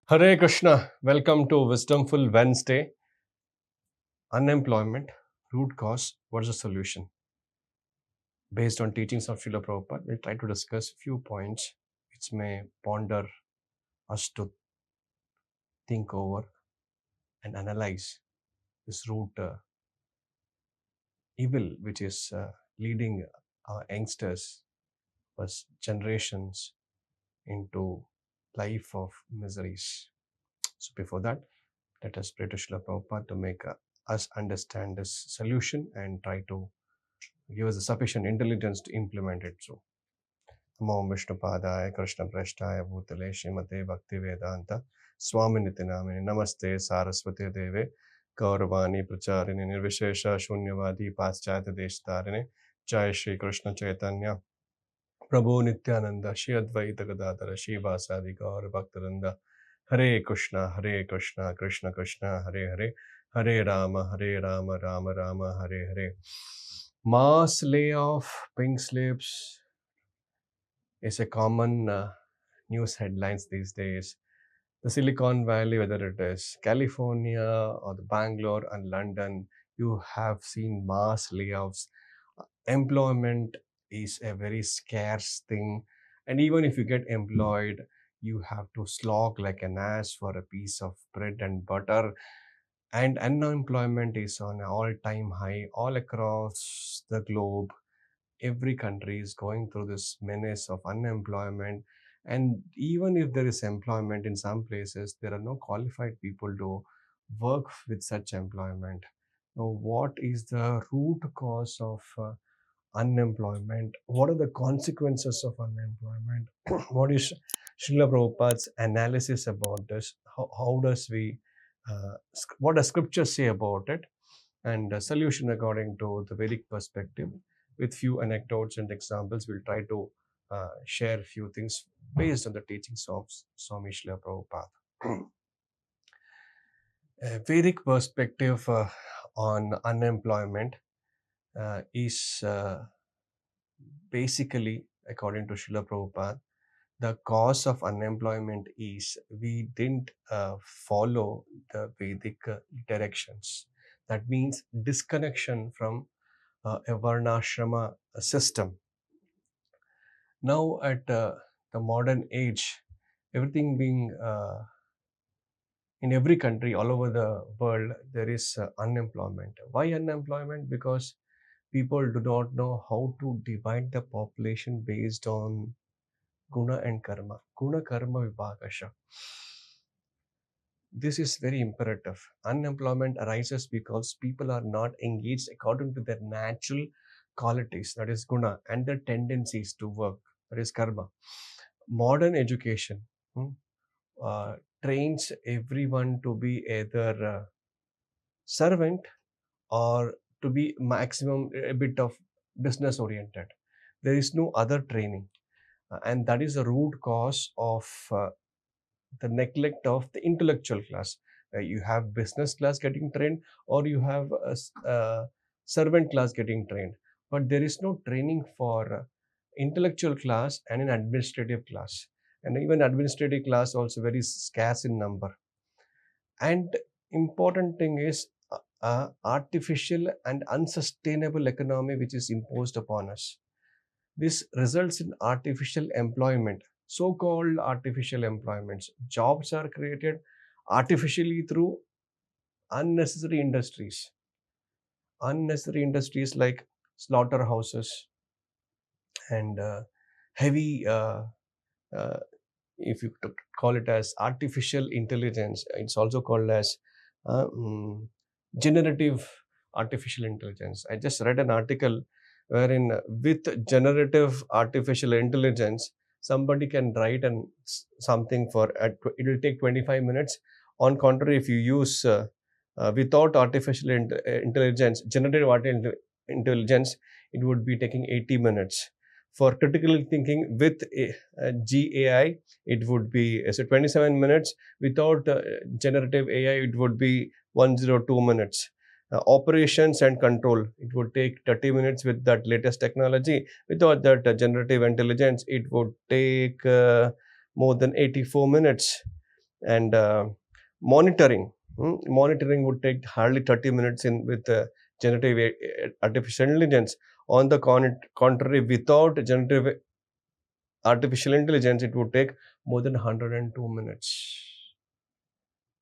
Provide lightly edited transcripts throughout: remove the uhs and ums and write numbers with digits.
Hare Krishna, welcome to Wisdomful Wednesday. Unemployment, root cause, what is the solution? Based on teachings of Srila Prabhupada, we'll try to discuss a few points which may ponder us to think over and analyze this root evil which is leading our youngsters, first generations into life of miseries. So before that, let us pray to Srila Prabhupada to make us understand this solution and try to give us the sufficient intelligence to implement it. So, Namo Vishnupadaya Krishna Prashtaya Bhutale Srimate Bhakti Vedanta Swami Nitinamini Namaste Saraswati Deve Gauravani Pracharini Nirvishesha Shunyavadi Paschatya Deshtarine Jai Shri Krishna Chaitanya Prabhu Nityananda Shri Advaita Gadadhara Shri Vasadi Gaur Bhaktaranda Hare Krishna Krishna Krishna Hare Hare Hare Rama Rama Rama Hare Hare. Mass layoff, pink slips is a common news headlines these days. The Silicon Valley, whether it is California or the Bangalore and London, you have seen mass layoffs. Employment is a very scarce thing, and even if you get employed, you have to slog like an ass for a piece of bread and butter. And unemployment is on an all-time high all across the globe. Every country is going through this menace of unemployment, and even if there is employment in some places, there are no qualified people to work with such employment. Now, what is the root cause of unemployment? What are the consequences of unemployment? What is Srila Prabhupada's analysis about this? How does we what does scripture say about it? And a solution according to the Vedic perspective. With few anecdotes and examples, we'll try to share a few things based on the teachings of Swami Srila Prabhupada. A Vedic perspective on unemployment is basically, according to Srila Prabhupada, the cause of unemployment is we didn't follow the Vedic directions. That means disconnection from a varnashrama system. Now, at the modern age, everything being in every country all over the world, there is unemployment. Why unemployment? Because people do not know how to divide the population based on guna and karma. Guna karma vibhakasha. This is very imperative. Unemployment arises because people are not engaged according to their natural qualities, that is guna, and their tendencies to work, that is karma. Modern education trains everyone to be either servant or to be maximum a bit of business oriented. There is no other training, and that is the root cause of the neglect of the intellectual class. You have business class getting trained, or you have a servant class getting trained, but there is no training for intellectual class and an administrative class, and even administrative class also very scarce in number. And important thing is artificial and unsustainable economy which is imposed upon us. This results in artificial employment, so-called artificial employments. Jobs are created artificially through unnecessary industries. Unnecessary industries like slaughterhouses and heavy, uh, if you call it as artificial intelligence, it's also called as generative artificial intelligence. I just read an article wherein with generative artificial intelligence, somebody can write something for it will take 25 minutes. On contrary, if you use without artificial intelligence, generative artificial intelligence, it would be taking 80 minutes. For critical thinking with GAI, it would be 27 minutes. Without generative AI, it would be 102 minutes. Operations and control, it would take 30 minutes with that latest technology. Without that generative intelligence, it would take more than 84 minutes. And monitoring. Monitoring would take hardly 30 minutes in with generative artificial intelligence. On the contrary, without generative artificial intelligence, it would take more than 102 minutes.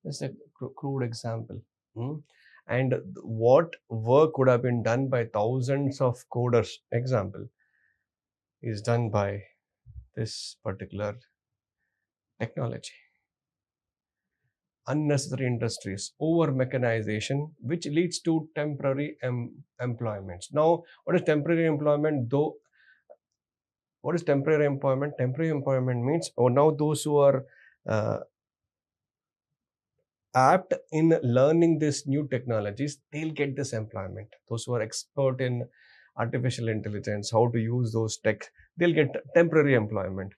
That's a crude example. Hmm? And what work could have been done by thousands of coders, example, is done by this particular technology. Unnecessary industries, over mechanization, which leads to temporary employments. Now, what is temporary employment? Though, what is temporary employment? Temporary employment means, oh, now those who are uh, apt in learning these new technologies, they'll get this employment. Those who are expert in artificial intelligence, how to use those tech, they'll get temporary employment.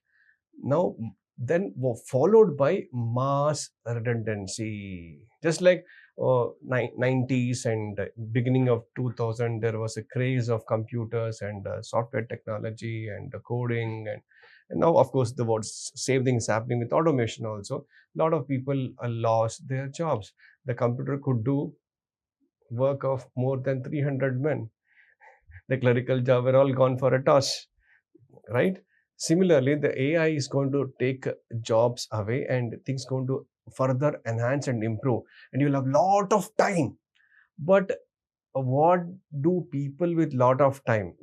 Now, then followed by mass redundancy. Just like 90s and beginning of 2000, there was a craze of computers and software technology and coding, and now, of course, the same thing is happening with automation also. A lot of people lost their jobs. The computer could do work of more than 300 men. The clerical job were all gone for a toss, right? Similarly, the AI is going to take jobs away and things going to further enhance and improve, and you'll have lot of time. But what do people with lot of time?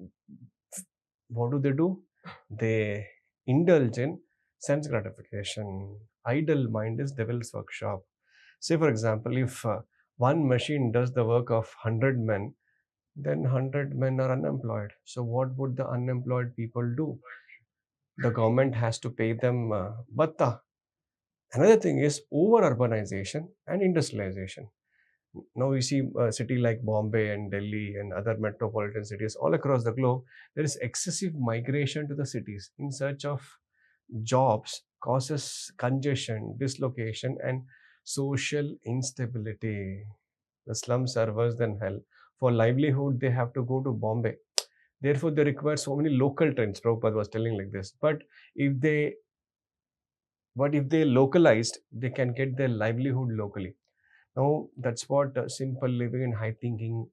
What do? They indulge in sense gratification. Idle mind is devil's workshop. Say, for example, if one machine does the work of 100 men, then 100 men are unemployed. So, what would the unemployed people do? The government has to pay them bhatta. Another thing is over urbanization and industrialization. Now we see a city like Bombay and Delhi and other metropolitan cities all across the globe. There is excessive migration to the cities in search of jobs, causes congestion, dislocation, and social instability. The slums are worse than hell. For livelihood, they have to go to Bombay. Therefore, they require so many local trains. Prabhupada was telling like this. If they if they localized, they can get their livelihood locally. Now, that's what simple living and high thinking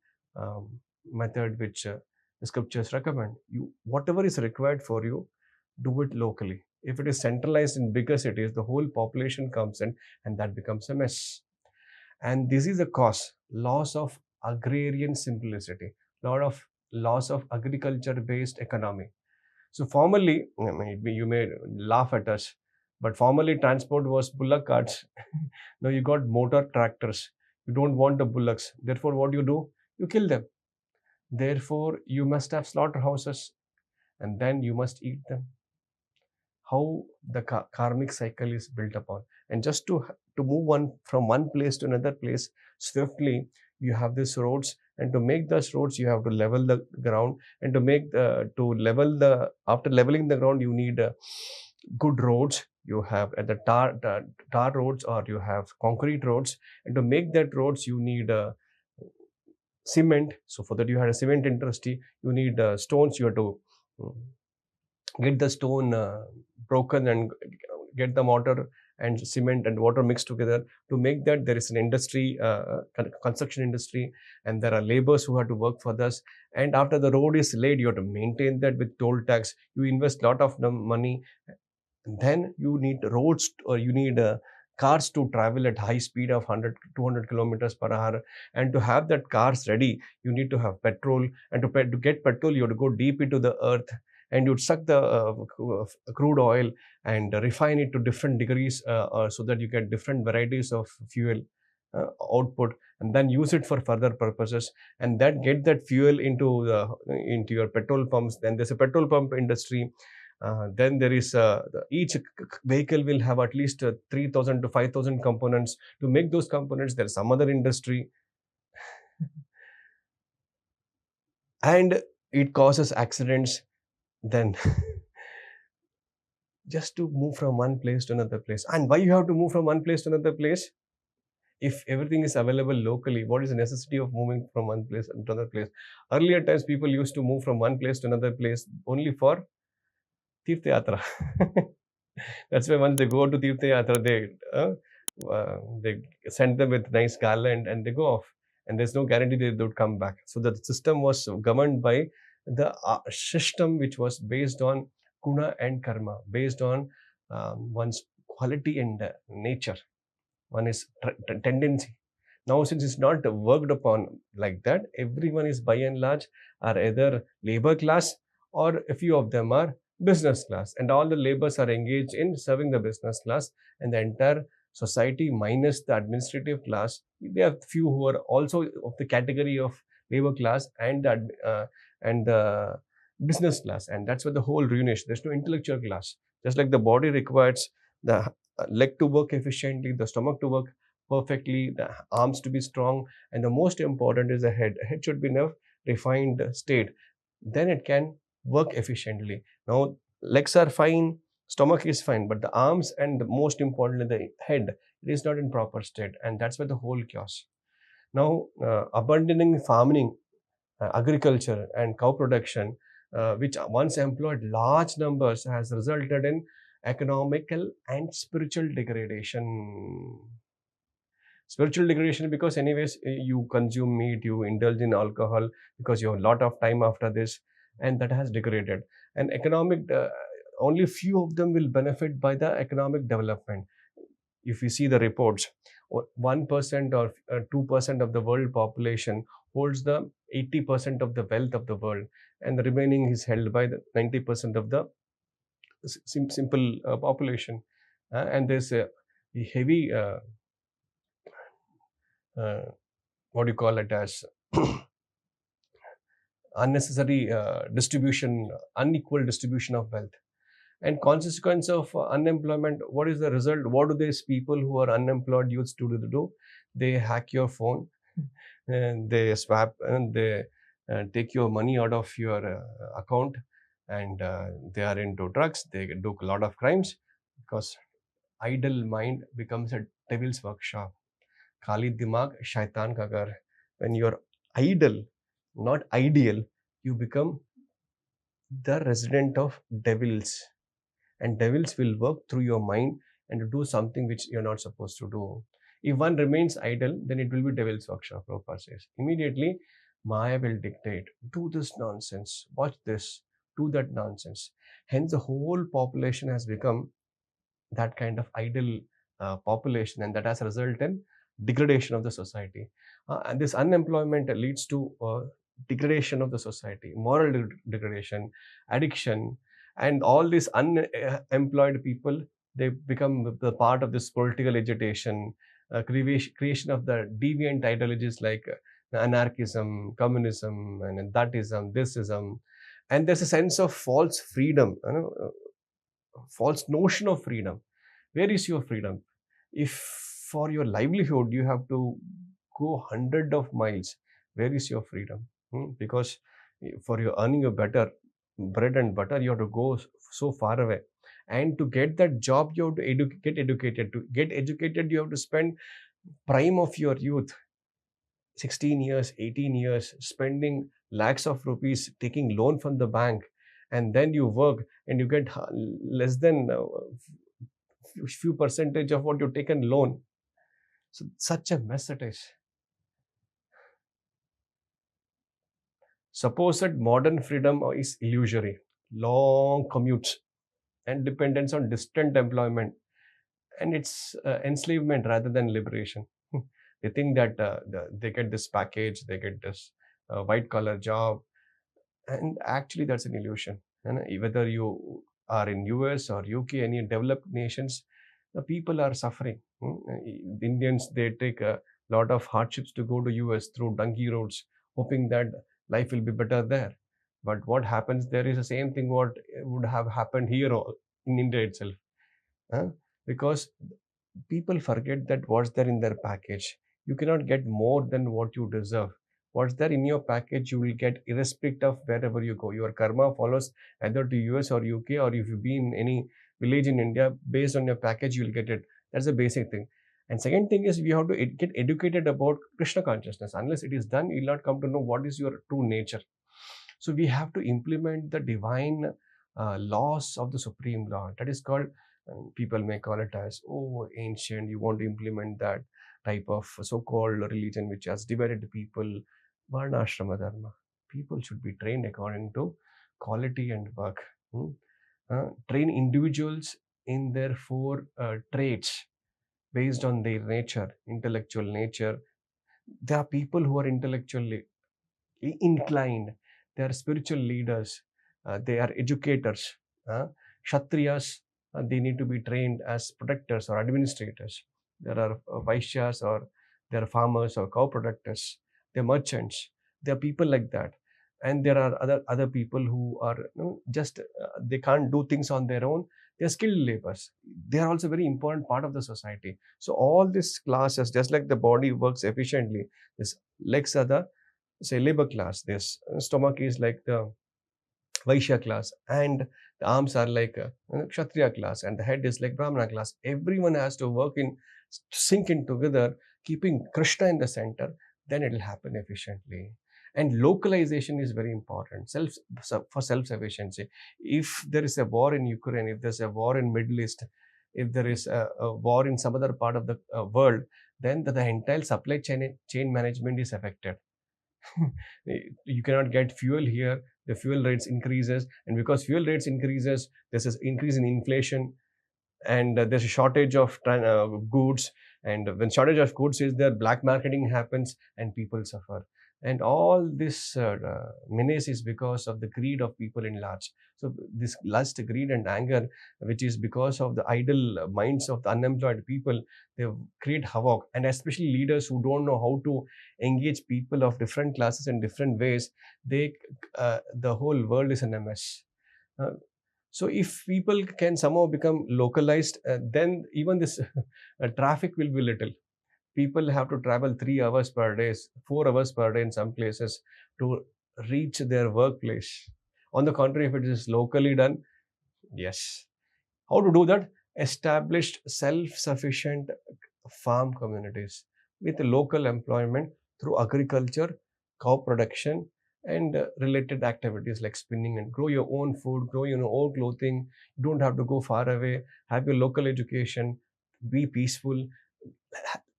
method which the scriptures recommend. You whatever is required for you, do it locally. If it is centralized in bigger cities, the whole population comes in, and that becomes a mess. And this is a cause loss of agrarian simplicity, lot of loss of agriculture based economy. So formerly, I mean, you may laugh at us, but formerly transport was bullock carts. Now you got motor tractors. You don't want the bullocks. Therefore, what do? You kill them. Therefore, you must have slaughterhouses, and then you must eat them. How the karmic cycle is built upon, and just to move one from one place to another place swiftly, you have these roads, and to make those roads, you have to level the ground, and to level the after leveling the ground, you need good roads. You have at the tar roads, or you have concrete roads, and to make that roads, you need cement. So for that, you had a cement industry. You need stones. You have to mm, get the stone broken and get the mortar and cement and water mixed together. To make that, there is an industry, construction industry, and there are laborers who have to work for this. And after the road is laid, you have to maintain that with toll tax. You invest lot of money. Then you need roads, or you need cars to travel at high speed of 100 200 kilometers per hour. And to have that cars ready, you need to have petrol. And to get petrol, you have to go deep into the earth, and you'd suck the crude oil and refine it to different degrees, so that you get different varieties of fuel output, and then use it for further purposes, and then get that fuel into your petrol pumps. Then there's a petrol pump industry. Then there is each vehicle will have at least 3,000 to 5,000 components. To make those components, there's some other industry, and it causes accidents. Then just to move from one place to another place. And why you have to move from one place to another place? If everything is available locally, what is the necessity of moving from one place to another place? Earlier times, people used to move from one place to another place only for Tirtha Yatra. That's why once they go to Tirtha Yatra, They send them with nice garland and they go off, and there's no guarantee they would come back. So the system was governed by the system which was based on guna and karma, based on one's quality and nature. One is tendency. Now, since it's not worked upon like that, everyone is by and large are either labor class, or a few of them are business class, and all the laborers are engaged in serving the business class, and the entire society minus the administrative class, there are few who are also of the category of labor class and the business class, and that's where the whole ruination. There's no intellectual class. Just like the body requires the leg to work efficiently, the stomach to work perfectly, the arms to be strong, and the most important is the head. Head should be in a refined state. Then it can work efficiently. Now, legs are fine, stomach is fine, but the arms and the most importantly the head, it is not in proper state, and that's where the whole chaos. Now, abandoning farming, agriculture, and cow production, which once employed large numbers, has resulted in economical and spiritual degradation. Spiritual degradation because, anyways, you consume meat, you indulge in alcohol because you have a lot of time after this, and that has degraded. And economic, only few of them will benefit by the economic development. If you see the reports, 1% or 2% of the world population holds the 80% of the wealth of the world, and the remaining is held by the 90% of the simple population. And there's a heavy, what do you call it, as unnecessary distribution, unequal distribution of wealth. And consequence of unemployment, what is the result? What do these people who are unemployed youths do? They hack your phone, and they swap, and they take your money out of your account, and they are into drugs. They do a lot of crimes because idle mind becomes a devil's workshop. Khali dimag shaitan ka ghar. When you're idle, not ideal, you become the resident of devils, and devils will work through your mind and do something which you're not supposed to do. If one remains idle, then it will be devil's workshop, Prabhupada says. Immediately, Maya will dictate, do this nonsense, watch this, do that nonsense. Hence, the whole population has become that kind of idle population, and that has resulted in degradation of the society. And this unemployment leads to degradation of the society, moral degradation, addiction, and all these unemployed people, they become the part of this political agitation, creation of the deviant ideologies like anarchism, communism, and thatism, thisism. And there's a sense of false freedom, false notion of freedom. Where is your freedom? If for your livelihood you have to go hundred of miles, where is your freedom? Because for your earning a better bread and butter, you have to go so far away. And to get that job, you have to get educated. To get educated, you have to spend prime of your youth, 16 years, 18 years, spending lakhs of rupees, taking loan from the bank, and then you work and you get less than few percentage of what you taken loan. So such a mess it is. Suppose that modern freedom is illusory, long commutes and dependence on distant employment, and it's enslavement rather than liberation. They think that they get this package, they get this white collar job, and actually that's an illusion. And whether you are in US or UK, any developed nations, the people are suffering. The Indians, they take a lot of hardships to go to US through donkey roads, hoping that life will be better there. But what happens there is the same thing what would have happened here in India itself. Because people forget that what's there in their package. You cannot get more than what you deserve. What's there in your package, you will get irrespective of wherever you go. Your karma follows either to US or UK, or if you be in any village in India, based on your package, you will get it. That's the basic thing. And second thing is, we have to get educated about Krishna consciousness. Unless it is done, you will not come to know what is your true nature. So we have to implement the divine laws of the Supreme Lord. That is called, people may call it as, oh, ancient, you want to implement that type of so-called religion which has divided the people. Varna Ashrama Dharma. People should be trained according to quality and work. Train individuals in their four traits based on their nature, intellectual nature. There are people who are intellectually inclined, they are spiritual leaders, they are educators. Kshatriyas, they need to be trained as protectors or administrators. There are Vaishyas, or there are farmers or cow protectors. They are merchants. There are people like that. And there are other people who are, just they can't do things on their own. They are skilled laborers. They are also very important part of the society. So all these classes, just like the body works efficiently, this legs are the, say, labor class. This stomach is like the Vaishya class, and the arms are like Kshatriya class, and the head is like Brahmana class. Everyone has to work in sync in together, keeping Krishna in the center. Then it will happen efficiently. And localization is very important. For self-sufficiency. If there is a war in Ukraine, if there's a war in Middle East, if there is a war in some other part of the world, then the entire supply chain management is affected. You cannot get fuel here, the fuel rates increases, and because fuel rates increases, there's an increase in inflation, and there's a shortage of goods, and when shortage of goods is there, black marketing happens and people suffer. And all this menace is because of the greed of people in large. So this lust, greed and anger, which is because of the idle minds of the unemployed people, they create havoc. And especially leaders who don't know how to engage people of different classes in different ways, they the whole world is in a mess. Uh, so if people can somehow become localized, then even this traffic will be little. People have to travel 3 hours per day, 4 hours per day in some places to reach their workplace. On the contrary, if it is locally done, yes. How to do that? Established self-sufficient farm communities with local employment through agriculture, cow production, and related activities like spinning, and grow your own food, grow your own clothing. You don't have to go far away. Have your local education. Be peaceful.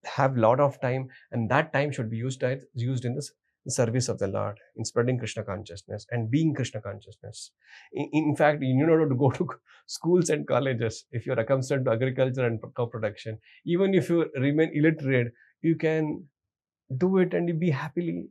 Have lot of time, and that time should be used in the service of the Lord, in spreading Krishna consciousness and being Krishna consciousness. In fact, you need not to go to schools and colleges if you're accustomed to agriculture and cow production. Even if you remain illiterate, you can do it and you be happily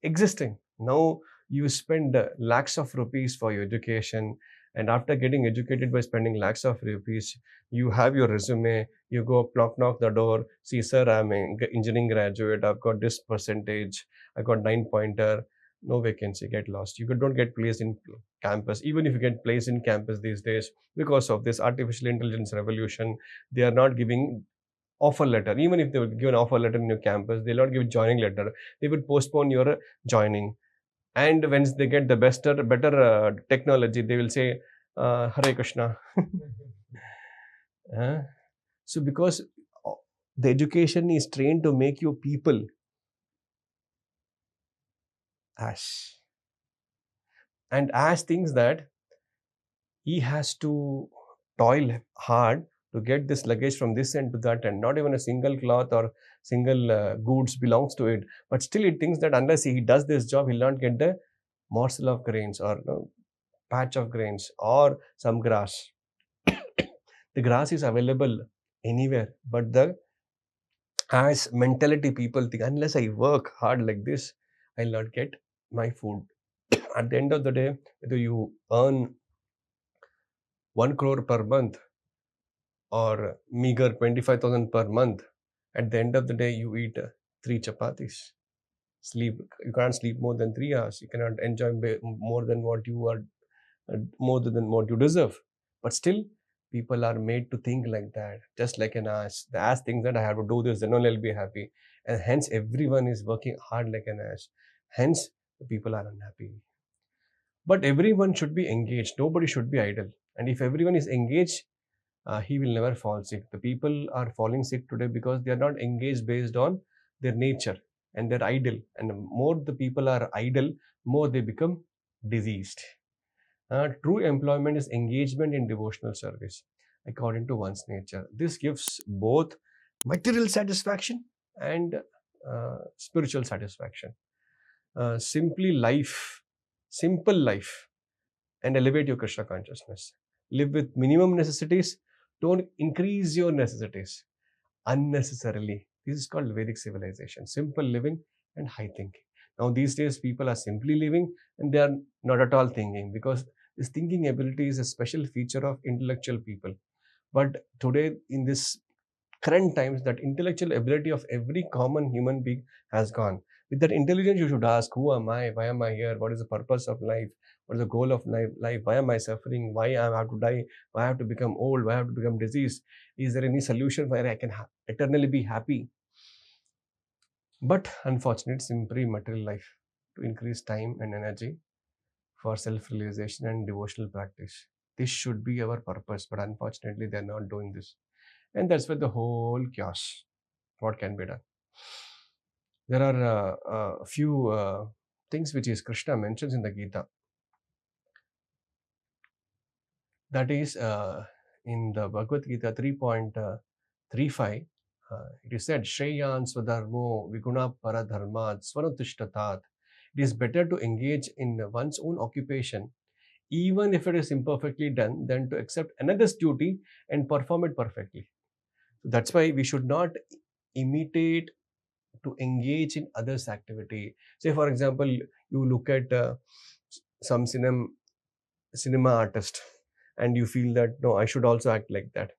existing. Now you spend lakhs of rupees for your education, and after getting educated by spending lakhs of rupees, you have your resume, you go knock the door, see, sir, I'm an engineering graduate, I've got this percentage, I got 9 pointer, no vacancy, get lost. You don't get placed in campus. Even if you get placed in campus these days, because of this artificial intelligence revolution, they are not giving offer letter. Even if they would give an offer letter in your campus, they'll not give joining letter. They would postpone your joining. And when they get the better technology, they will say, Hare Krishna. So because the education is trained to make you people as, and as thinks that he has to toil hard to get this luggage from this end to that end. Not even a single cloth or single goods belongs to it. But still it thinks that unless he does this job, he'll not get the morsel of grains, or patch of grains, or some grass. The grass is available anywhere, but the as mentality, people think, unless I work hard like this, I'll not get my food. At the end of the day, whether you earn 1 crore per month or meager 25,000 per month, at the end of the day, you eat 3 chapatis. Sleep, you can't sleep more than 3 hours. You cannot enjoy more than what you are, more than what you deserve. But still, people are made to think like that, just like an ass. The ass thinks that I have to do this, then only I'll be happy. And hence, everyone is working hard like an ass. Hence, the people are unhappy. But everyone should be engaged. Nobody should be idle. And if everyone is engaged, he will never fall sick. The people are falling sick today because they are not engaged based on their nature, and they're idle. And the more the people are idle, more they become diseased. True employment is engagement in devotional service according to one's nature. This gives both material satisfaction and spiritual satisfaction. Simply life, simple life, and elevate your Krishna consciousness. Live with minimum necessities. Don't increase your necessities unnecessarily. This is called Vedic civilization, simple living and high thinking. Now, these days, people are simply living and they are not at all thinking, because this thinking ability is a special feature of intellectual people. But today, in this current times, that intellectual ability of every common human being has gone. With that intelligence, you should ask, who am I? Why am I here? What is the purpose of life? What is the goal of life? Why am I suffering? Why I have to die? Why I have to become old? Why I have to become diseased? Is there any solution where I can eternally be happy? But unfortunately, it's simply material life to increase time and energy for self-realization and devotional practice. This should be our purpose, but unfortunately, they're not doing this. And that's where the whole chaos. What can be done? There are a few things which is Krishna mentions in the Gita. That is in the Bhagavad Gita 3.35. It is said, Shreyan Swadharmo Viguna Paradharmat Swanutishtatat. It is better to engage in one's own occupation, even if it is imperfectly done, than to accept another's duty and perform it perfectly. That's why we should not imitate to engage in others' activity. Say, for example, you look at some cinema artist, and you feel that no, I should also act like that.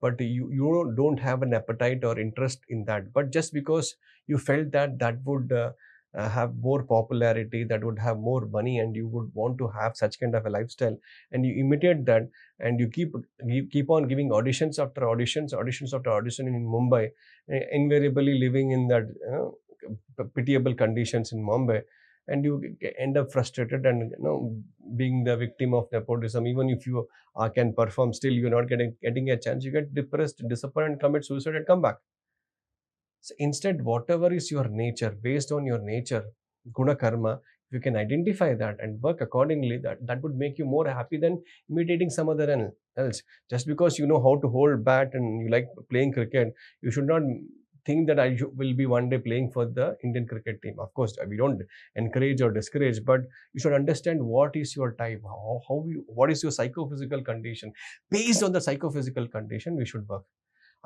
But you don't have an appetite or interest in that. But just because you felt that that would have more popularity, that would have more money, and you would want to have such kind of a lifestyle, and you imitate that, and you keep on giving auditions after auditions after audition in Mumbai, invariably living in that pitiable conditions in Mumbai, and you end up frustrated and being the victim of nepotism. Even if you can perform, still you're not getting a chance. You get depressed, disappointed, commit suicide, and come back. So instead, whatever is your nature, based on your nature, guna karma, if you can identify that and work accordingly, that would make you more happy than imitating some other else. Just because you know how to hold bat and you like playing cricket, you should not think that will be one day playing for the Indian cricket team. Of course, we don't encourage or discourage, but you should understand what is your type, what is your psychophysical condition. Based on the psychophysical condition, we should work.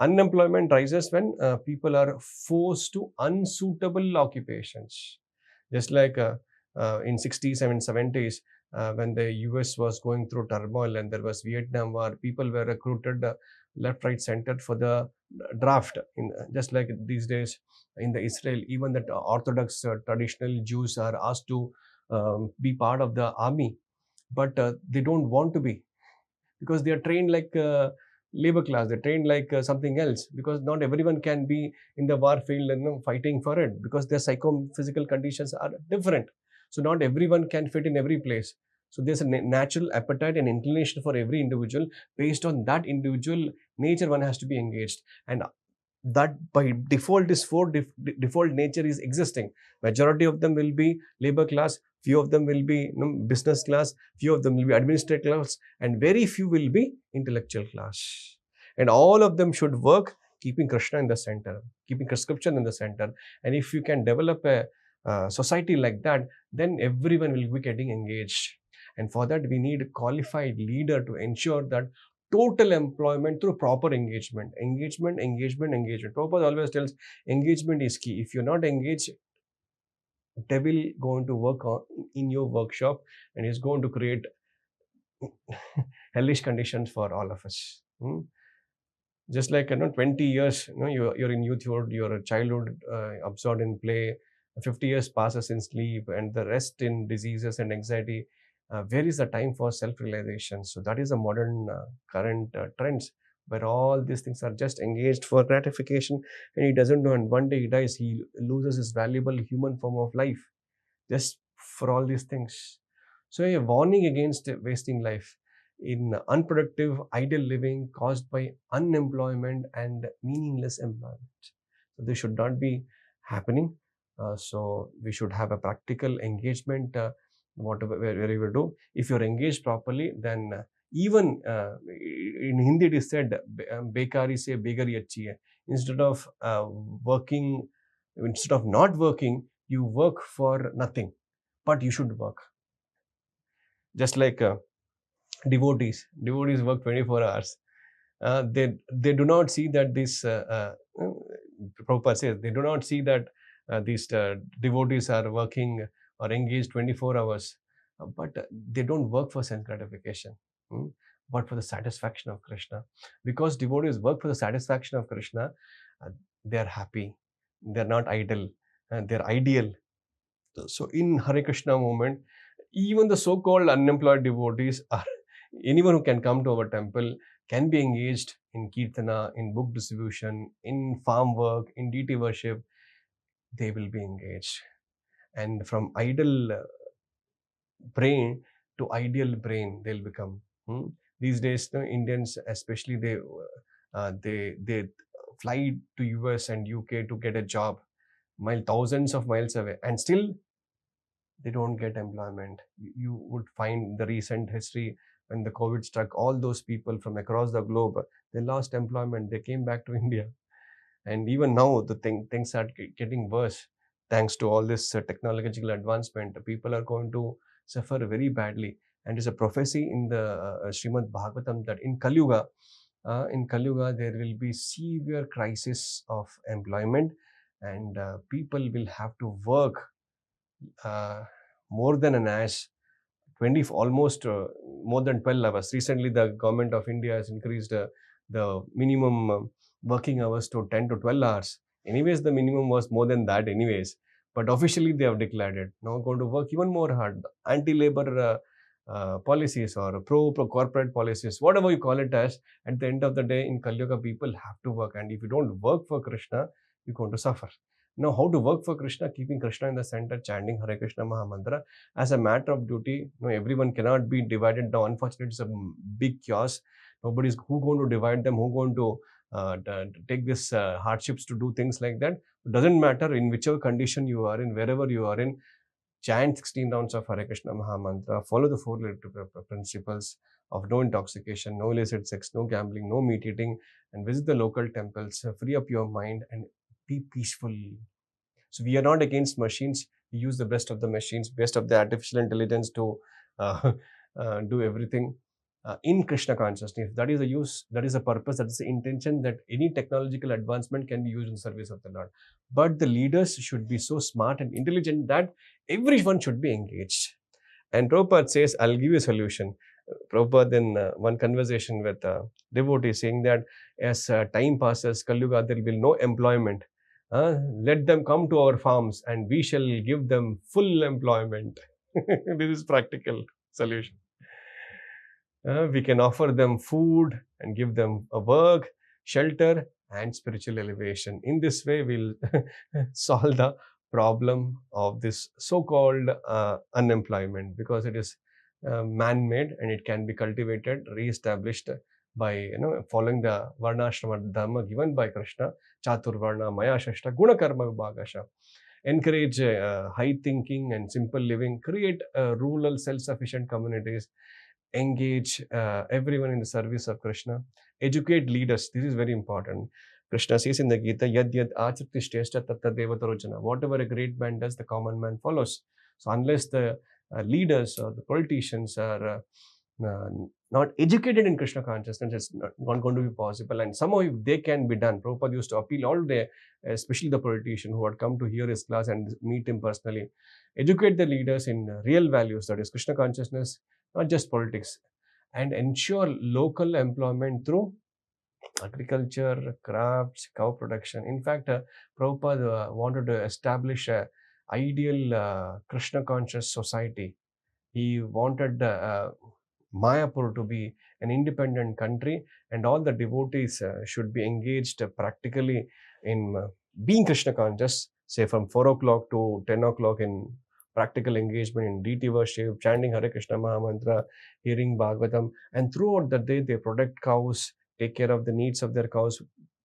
Unemployment rises when people are forced to unsuitable occupations. Just like in 60s and 70s, when the US was going through turmoil and there was Vietnam War, people were recruited left, right, center for the draft. Just like these days in the Israel, even the Orthodox traditional Jews are asked to be part of the army, but they don't want to be, because they are trained like labor class. They're trained like something else, because not everyone can be in the war field and fighting for it, because their psycho-physical conditions are different. So not everyone can fit in every place. So there's a natural appetite and inclination for every individual. Based on that individual nature, one has to be engaged. And that by default is default nature is existing. Majority of them will be labor class, few of them will be business class, few of them will be administrative class, and very few will be intellectual class. And all of them should work keeping Krishna in the center, keeping scripture in the center. And if you can develop a society like that, then everyone will be getting engaged. And for that, we need a qualified leader to ensure that total employment through proper engagement. Engagement. Prabhupada always tells engagement is key. If you're not engaged, devil going to work in your workshop, and is going to create hellish conditions for all of us. Just like 20 years, you're in youthhood, your childhood absorbed in play, 50 years passes in sleep, and the rest in diseases and anxiety. Where is the time for self-realization? So that is a modern current trends, where all these things are just engaged for gratification, and he doesn't know, and one day he dies, he loses his valuable human form of life just for all these things. So a warning against wasting life in unproductive, idle living caused by unemployment and meaningless employment. So this should not be happening. So we should have a practical engagement whatever, wherever you do. If you're engaged properly, then even in Hindi it is said, bekari se begari achhi hai. Instead of working, instead of not working, you work for nothing, but you should work. Just like devotees work 24 hours. They do not see that this Prabhupada says they do not see that these devotees are working or engaged 24 hours, but they don't work for sense gratification, but for the satisfaction of Krishna. Because devotees work for the satisfaction of Krishna, they are happy, they are not idle, they are ideal. So in Hare Krishna movement, even the so-called unemployed devotees are anyone who can come to our temple can be engaged in kirtana, in book distribution, in farm work, in deity worship. They will be engaged, and from idle brain to ideal brain, they'll become. These days, the Indians, especially, they fly to US and UK to get a job, thousands of miles away, and still they don't get employment. You would find the recent history when the COVID struck, all those people from across the globe, they lost employment. They came back to India. And even now, things are getting worse. Thanks to all this technological advancement, people are going to suffer very badly. And it's a prophecy in the Srimad Bhagavatam that in Kali Yuga, there will be severe crisis of employment, and people will have to work uh, more than an ass, 20, almost more than 12 hours. Recently, the government of India has increased the minimum working hours to 10 to 12 hours. Anyways, the minimum was more than that anyways, but officially they have declared it. Now going to work even more hard. Anti-labor policies or pro corporate policies, whatever you call it as, at the end of the day, in Kali Yuga, people have to work. And if you don't work for Krishna, you're going to suffer. Now, how to work for Krishna? Keeping Krishna in the center, chanting Hare Krishna Mahamantra as a matter of duty. Everyone cannot be divided now. Unfortunately, it's a big chaos. Nobody's who going to divide them, who going to take this hardships to do things like that. It doesn't matter in whichever condition you are in, wherever you are in, chant 16 rounds of Hare Krishna Mahamantra, follow the four principles of no intoxication, no illicit sex, no gambling, no meat eating, and visit the local temples, free up your mind and be peaceful. So we are not against machines. We use the best of the machines, best of the artificial intelligence to do everything in Krishna consciousness. That is the use, that is the purpose, that is the intention, that any technological advancement can be used in service of the Lord. But the leaders should be so smart and intelligent that everyone should be engaged. And Prabhupada says, I'll give you a solution. Prabhupada in one conversation with devotee saying that as time passes, Kali Yuga, there will be no employment. Let them come to our farms and we shall give them full employment. This is practical solution. We can offer them food and give them a work, shelter, and spiritual elevation. In this way, we'll solve the problem of this so-called unemployment, because it is man-made and it can be cultivated, re-established by following the varnashrama dharma given by Krishna. Chatur varna maya shashta guna karma vibhagasha. Encourage high thinking and simple living. Create rural self-sufficient communities. Engage everyone in the service of Krishna. Educate leaders. This is very important. Krishna says in the Gita, Yad Yad Acharti Shteshta Tatta Devatarojana. Whatever a great man does, the common man follows. So unless the leaders or the politicians are not educated in Krishna consciousness, it's not going to be possible. And somehow if they can be done, Prabhupada used to appeal all day, especially the politician who had come to hear his class and meet him personally. Educate the leaders in real values, that is Krishna consciousness, not just politics, and ensure local employment through agriculture, crafts, cow production. In fact, Prabhupada wanted to establish a ideal Krishna conscious society. He wanted Mayapur to be an independent country, and all the devotees should be engaged practically in being Krishna conscious, say from 4 o'clock to 10 o'clock in practical engagement in deity worship, chanting Hare Krishna Mahamantra, hearing Bhagavatam, and throughout the day they protect cows, take care of the needs of their cows,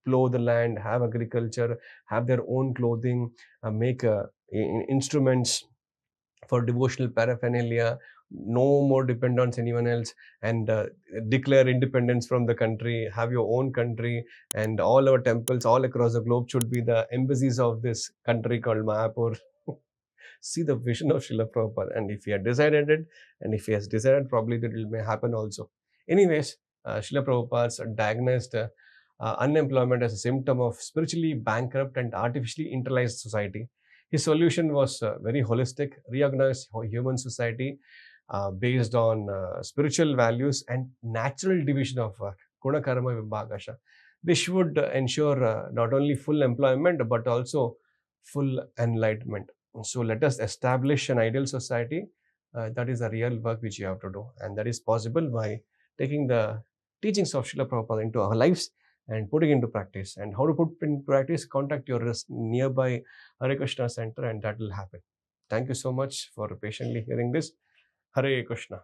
plow the land, have agriculture, have their own clothing, make instruments, for devotional paraphernalia, no more dependence on anyone else, and declare independence from the country, have your own country, and all our temples all across the globe should be the embassies of this country called Mayapur. See the vision of Srila Prabhupada, and if he had decided it, and if he has decided, probably that it may happen also. Anyways, Srila Prabhupada's diagnosed unemployment as a symptom of spiritually bankrupt and artificially internalized society. His solution was very holistic, reorganized human society based on spiritual values and natural division of work, guna karma vibhagasha. This would ensure not only full employment but also full enlightenment. So let us establish an ideal society. That is the real work which you have to do, and that is possible by taking the teachings of Srila Prabhupada into our lives and putting into practice. And how to put in practice? Contact your nearby Hare Krishna center, and that will happen. Thank you so much for patiently hearing this. Hare Krishna.